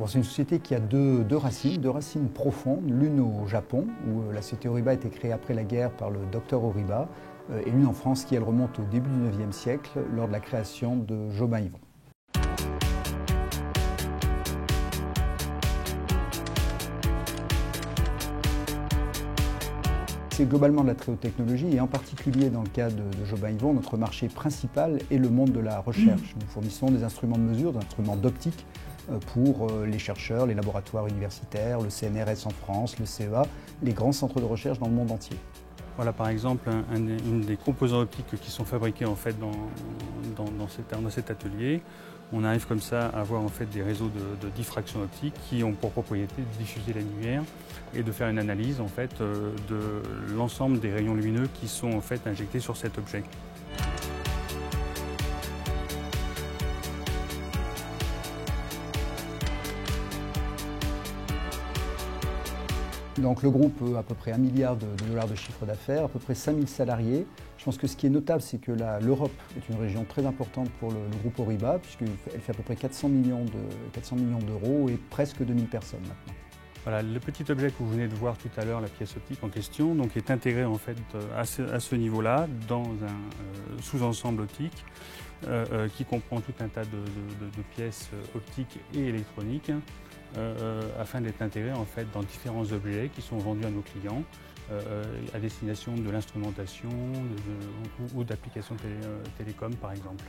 Alors c'est une société qui a deux racines profondes, l'une au Japon, où la société Horiba a été créée après la guerre par le docteur Horiba, et l'une en France qui elle remonte au début du IXe siècle, lors de la création de Jobin Yvon. C'est globalement de la très haute technologie et en particulier dans le cas de Jobin Yvon, notre marché principal est le monde de la recherche. Nous fournissons des instruments de mesure, des instruments d'optique pour les chercheurs, les laboratoires universitaires, le CNRS en France, le CEA, les grands centres de recherche dans le monde entier. Voilà par exemple une des composants optiques qui sont fabriqués en fait dans cet atelier. On arrive comme ça à avoir en fait des réseaux de diffraction optique qui ont pour propriété de diffuser la lumière et de faire une analyse en fait de l'ensemble des rayons lumineux qui sont en fait injectés sur cet objet. Donc le groupe a à peu près 1 milliard de dollars de chiffre d'affaires, à peu près 5000 salariés. Je pense que ce qui est notable, c'est que l'Europe est une région très importante pour le groupe Horiba, puisqu'elle fait à peu près 400 millions d'euros et presque 2000 personnes maintenant. Voilà, le petit objet que vous venez de voir tout à l'heure, la pièce optique en question, donc est intégré en fait à ce niveau-là dans un sous-ensemble optique qui comprend tout un tas de pièces optiques et électroniques afin d'être intégré en fait dans différents objets qui sont vendus à nos clients à destination de l'instrumentation ou d'applications télécom par exemple.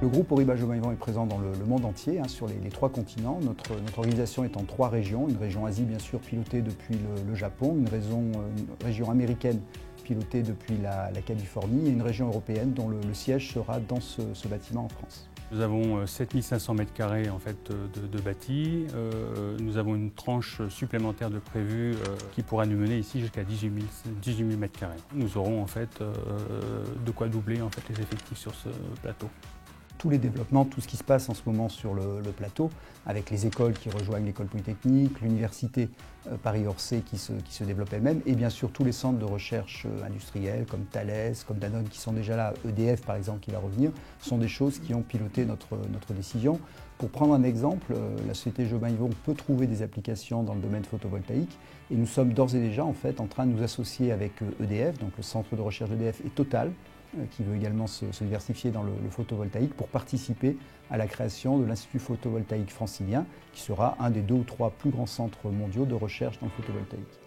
Le groupe Horiba Jobin Yvon est présent dans le monde entier, sur les 3 continents. Notre organisation est en 3 régions. Une région Asie, bien sûr, pilotée depuis le Japon, une région américaine pilotée depuis la Californie et une région européenne dont le siège sera dans ce bâtiment en France. Nous avons 7500 m² en fait de bâti. Nous avons une tranche supplémentaire de prévue qui pourra nous mener ici jusqu'à 18 000 m². Nous aurons en fait de quoi doubler en fait les effectifs sur ce plateau. Tous les développements, tout ce qui se passe en ce moment sur le plateau, avec les écoles qui rejoignent l'école polytechnique, l'université Paris-Orsay qui se développe elle-même, et bien sûr tous les centres de recherche industriels comme Thales, comme Danone qui sont déjà là, EDF par exemple qui va revenir, sont des choses qui ont piloté notre décision. Pour prendre un exemple, la société Jobin Yvon peut trouver des applications dans le domaine photovoltaïque et nous sommes d'ores et déjà en fait en train de nous associer avec EDF, donc le centre de recherche d'EDF et Total, qui veut également se diversifier dans le photovoltaïque pour participer à la création de l'Institut photovoltaïque francilien, qui sera un des 2 ou 3 plus grands centres mondiaux de recherche dans le photovoltaïque.